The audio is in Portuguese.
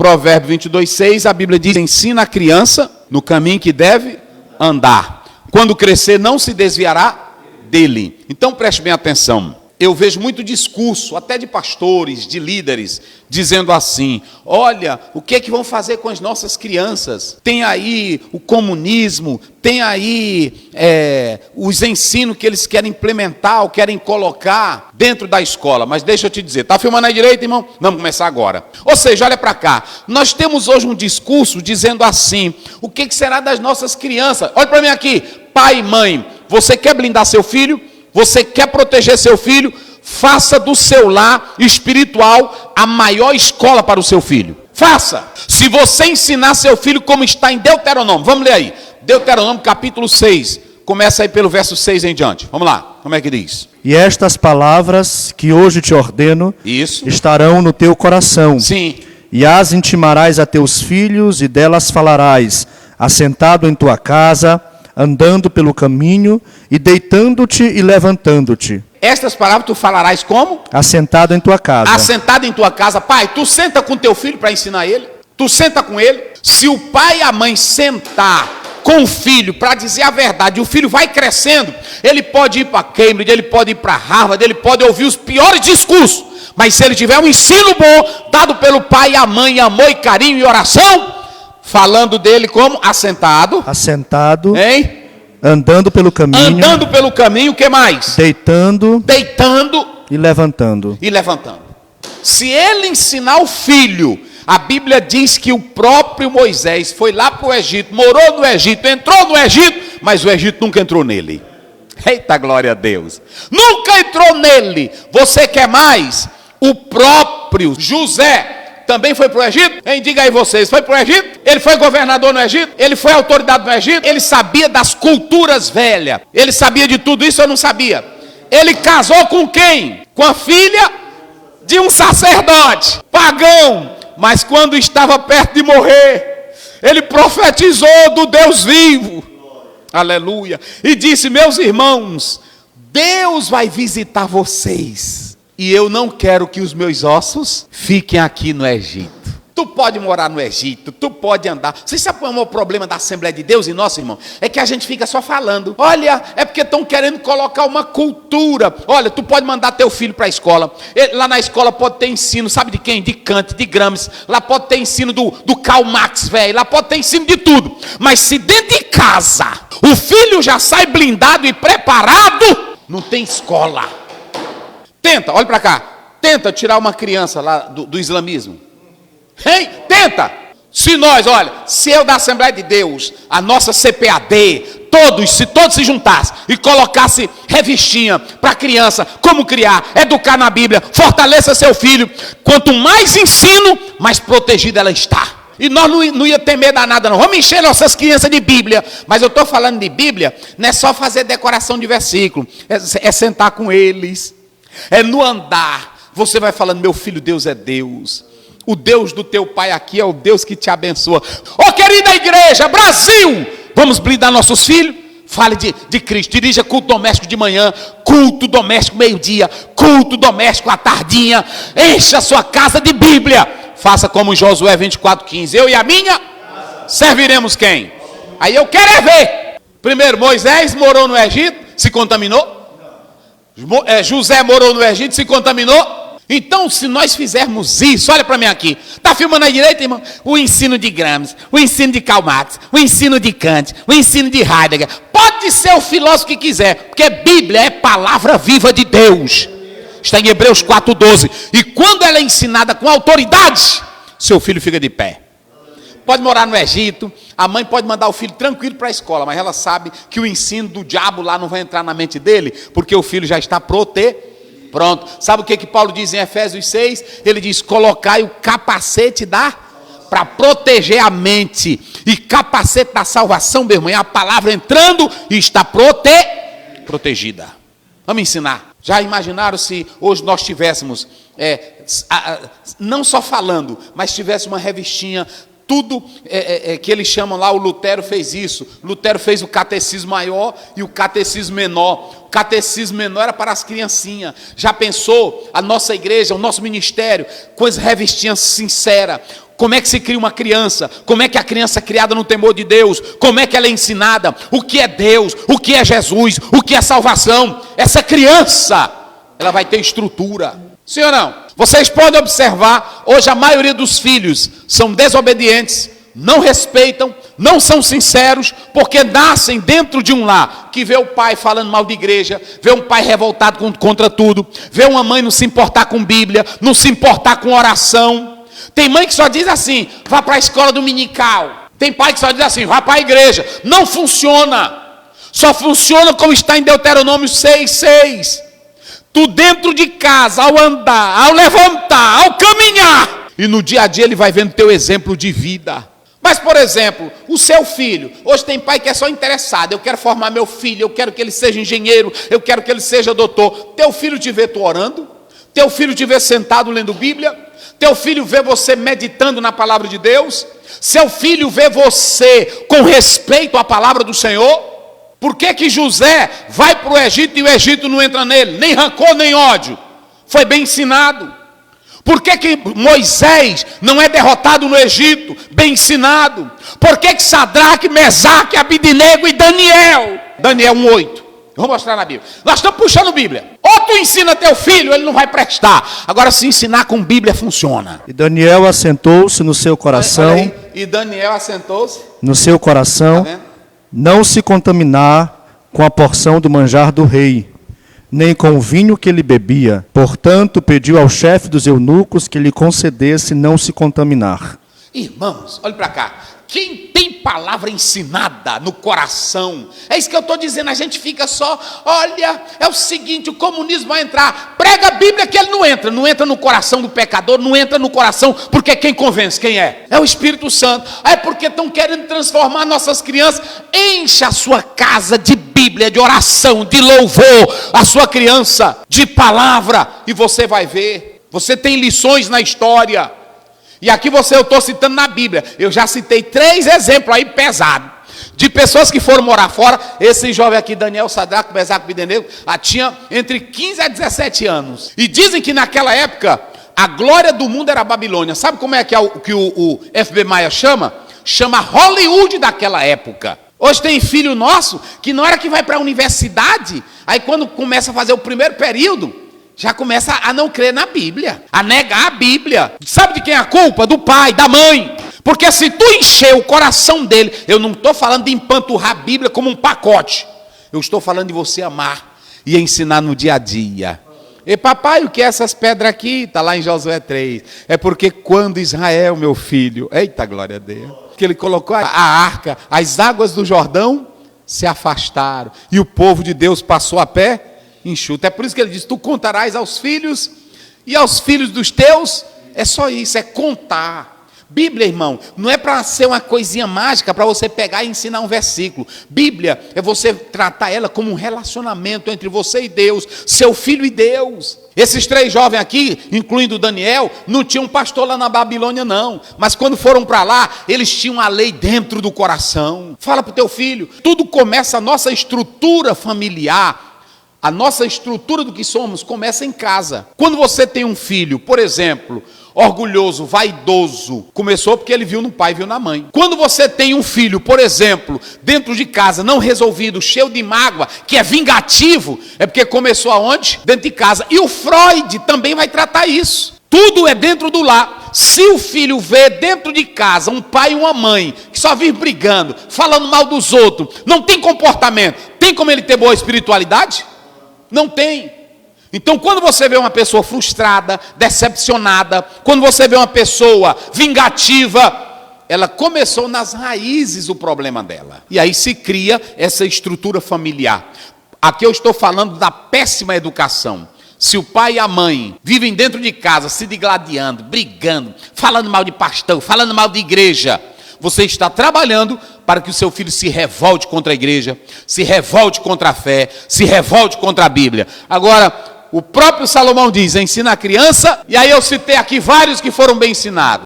Provérbio 22:6, a Bíblia diz: ensina a criança no caminho que deve andar. Quando crescer, não se desviará dele. Então preste bem atenção. Eu vejo muito discurso, até de pastores, de líderes, dizendo assim: olha, o que é que vão fazer com as nossas crianças? Tem aí o comunismo, tem aí os ensinos que eles querem implementar ou querem colocar dentro da escola. Mas deixa eu te dizer, está filmando aí direito, irmão? Vamos começar agora. Ou seja, olha para cá, nós temos hoje um discurso dizendo assim: o que será das nossas crianças? Olha para mim aqui, pai e mãe, você quer blindar seu filho? Você quer proteger seu filho? Faça do seu lar espiritual a maior escola para o seu filho. Faça. Se você ensinar seu filho como está em Deuteronômio, vamos ler aí. Deuteronômio capítulo 6. Começa aí pelo verso 6 em diante. Vamos lá. Como é que diz? E estas palavras que hoje te ordeno estarão no teu coração. Sim. E as intimarás a teus filhos, e delas falarás, assentado em tua casa, andando pelo caminho, e deitando-te e levantando-te. Estas palavras tu falarás como? Assentado em tua casa. Assentado em tua casa. Pai, tu senta com teu filho para ensinar ele? Tu senta com ele? Se o pai e a mãe sentar com o filho para dizer a verdade, o filho vai crescendo, ele pode ir para Cambridge, ele pode ir para Harvard, ele pode ouvir os piores discursos, mas se ele tiver um ensino bom, dado pelo pai e a mãe, amor e carinho e oração, falando dele como? Assentado. Assentado. Hein? Andando pelo caminho. Andando pelo caminho, o que mais? Deitando. Deitando. E levantando. E levantando. Se ele ensinar o filho, a Bíblia diz que o próprio Moisés foi lá para o Egito, morou no Egito, entrou no Egito, mas o Egito nunca entrou nele. Eita, glória a Deus. Nunca entrou nele. Você quer mais? O próprio José também foi para o Egito? Diga aí vocês, foi para o Egito? Ele foi governador no Egito? Ele foi autoridade no Egito? Ele sabia das culturas velhas? Ele sabia de tudo isso ou não sabia? Ele casou com quem? Com a filha de um sacerdote pagão. Mas quando estava perto de morrer, ele profetizou do Deus vivo. Aleluia. E disse: meus irmãos, Deus vai visitar vocês. E eu não quero que os meus ossos fiquem aqui no Egito. Tu pode morar no Egito, tu pode andar. Você sabe qual é o problema da Assembleia de Deus e nosso irmão? É que a gente fica só falando. Olha, é porque estão querendo colocar uma cultura. Olha, tu pode mandar teu filho para a escola. Lá na escola pode ter ensino, sabe de quem? De Kant, de Gramsci. Lá pode ter ensino do Karl Marx, velho. Lá pode ter ensino de tudo. Mas se dentro de casa o filho já sai blindado e preparado, não tem escola. Tenta, olha para cá. Tenta tirar uma criança lá do islamismo. Hein? Tenta. Se eu da Assembleia de Deus, a nossa CPAD, se todos se juntassem e colocasse revistinha para a criança, como criar, educar na Bíblia, fortaleça seu filho, quanto mais ensino, mais protegida ela está. E nós não ia ter medo a nada não. Vamos encher nossas crianças de Bíblia. Mas eu estou falando de Bíblia, não é só fazer decoração de versículo, é sentar com eles, é no andar. Você vai falando: meu filho, Deus é Deus. O Deus do teu pai aqui é o Deus que te abençoa. Querida igreja, Brasil, vamos blindar nossos filhos? Fale de Cristo. Dirija culto doméstico de manhã, culto doméstico meio-dia, culto doméstico à tardinha. Encha a sua casa de Bíblia. Faça como Josué 24:15. Eu e a minha serviremos quem? Aí eu quero ver. Primeiro, Moisés morou no Egito, se contaminou. José morou no Egito, se contaminou. Então, se nós fizermos isso, olha para mim aqui, está filmando aí direito, irmão? O ensino de Gramsci, o ensino de Karl Marx, o ensino de Kant, o ensino de Heidegger, pode ser o filósofo que quiser, porque Bíblia é palavra viva de Deus. Está em Hebreus 4:12. E quando ela é ensinada com autoridade, seu filho fica de pé. Pode morar no Egito, a mãe pode mandar o filho tranquilo para a escola, mas ela sabe que o ensino do diabo lá não vai entrar na mente dele, porque o filho já está pronto. Sabe o que Paulo diz em Efésios 6? Ele diz: colocai o capacete para proteger a mente. E capacete da salvação, meu irmão, é a palavra entrando e está protegida. Vamos ensinar. Já imaginaram se hoje nós tivéssemos, não só falando, mas tivéssemos uma revistinha, tudo que eles chamam lá, o Lutero fez isso. Lutero fez o catecismo maior e o catecismo menor. O catecismo menor era para as criancinhas. Já pensou a nossa igreja, o nosso ministério, com as revistinhas sinceras? Como é que se cria uma criança? Como é que a criança é criada no temor de Deus? Como é que ela é ensinada? O que é Deus? O que é Jesus? O que é salvação? Essa criança, ela vai ter estrutura. Sim ou não? Vocês podem observar, hoje a maioria dos filhos são desobedientes, não respeitam, não são sinceros, porque nascem dentro de um lar que vê o pai falando mal de igreja, vê um pai revoltado contra tudo, vê uma mãe não se importar com Bíblia, não se importar com oração. Tem mãe que só diz assim, vá para a escola dominical. Tem pai que só diz assim, vá para a igreja. Não funciona. Só funciona como está em Deuteronômio 6:6. Tu dentro de casa, ao andar, ao levantar, ao caminhar. E no dia a dia ele vai vendo teu exemplo de vida. Mas, por exemplo, o seu filho. Hoje tem pai que é só interessado. Eu quero formar meu filho, eu quero que ele seja engenheiro, eu quero que ele seja doutor. Teu filho te vê tu orando? Teu filho te vê sentado lendo Bíblia? Teu filho vê você meditando na palavra de Deus? Seu filho vê você com respeito à palavra do Senhor? Por que que José vai para o Egito e o Egito não entra nele? Nem rancor, nem ódio. Foi bem ensinado. Por que que Moisés não é derrotado no Egito? Bem ensinado. Por que que Sadraque, Mesaque, Abidinego e Daniel? Daniel 1:8. Eu vou mostrar na Bíblia. Nós estamos puxando Bíblia. Ou tu ensina teu filho, ele não vai prestar. Agora, se ensinar com Bíblia, funciona. E Daniel assentou-se no seu coração. Olha aí. E Daniel assentou-se no seu coração, tá não se contaminar com a porção do manjar do rei, nem com o vinho que ele bebia. Portanto, pediu ao chefe dos eunucos que lhe concedesse não se contaminar. Irmãos, olha para cá. Quem tem palavra ensinada no coração, é isso que eu estou dizendo, a gente fica só, olha, é o seguinte, o comunismo vai entrar, prega a Bíblia que ele não entra no coração do pecador, não entra no coração, porque quem convence, quem é? É o Espírito Santo. É porque estão querendo transformar nossas crianças, encha a sua casa de Bíblia, de oração, de louvor, a sua criança de palavra, e você vai ver, você tem lições na história. E aqui eu estou citando na Bíblia. Eu já citei 3 exemplos aí pesados. De pessoas que foram morar fora. Esse jovem aqui, Daniel, Sadraque, Mesaque e Abidinego, tinha entre 15 a 17 anos. E dizem que naquela época, a glória do mundo era a Babilônia. Sabe como é que o F.B. Maia chama? Chama Hollywood daquela época. Hoje tem filho nosso que na hora que vai para a universidade, aí quando começa a fazer o primeiro período, já começa a não crer na Bíblia, a negar a Bíblia. Sabe de quem é a culpa? Do pai, da mãe. Porque se tu encher o coração dele, eu não estou falando de empanturrar a Bíblia como um pacote. Eu estou falando de você amar e ensinar no dia a dia. E papai, o que é essas pedras aqui? Está lá em Josué 3. É porque quando Israel, meu filho, eita glória a Deus, que ele colocou a arca, as águas do Jordão se afastaram. E o povo de Deus passou a pé enxuto. É por isso que ele diz, tu contarás aos filhos e aos filhos dos teus. É só isso, é contar. Bíblia, irmão, não é para ser uma coisinha mágica para você pegar e ensinar um versículo. Bíblia é você tratar ela como um relacionamento entre você e Deus, seu filho e Deus. Esses 3 jovens aqui, incluindo Daniel, não tinham pastor lá na Babilônia não, mas quando foram para lá, eles tinham a lei dentro do coração. Fala para o teu filho, tudo começa, a nossa estrutura familiar, a nossa estrutura do que somos começa em casa. Quando você tem um filho, por exemplo, orgulhoso, vaidoso, começou porque ele viu no pai, viu na mãe. Quando você tem um filho, por exemplo, dentro de casa, não resolvido, cheio de mágoa, que é vingativo, é porque começou aonde? Dentro de casa. E o Freud também vai tratar isso. Tudo é dentro do lar. Se o filho vê dentro de casa um pai e uma mãe que só vive brigando, falando mal dos outros, não tem comportamento, tem como ele ter boa espiritualidade? Não tem. Então, quando você vê uma pessoa frustrada, decepcionada, quando você vê uma pessoa vingativa, ela começou nas raízes o problema dela. E aí se cria essa estrutura familiar. Aqui eu estou falando da péssima educação. Se o pai e a mãe vivem dentro de casa, se digladiando, brigando, falando mal de pastor, falando mal de igreja, você está trabalhando para que o seu filho se revolte contra a igreja, se revolte contra a fé, se revolte contra a Bíblia. Agora, o próprio Salomão diz, ensina a criança, e aí eu citei aqui vários que foram bem ensinados.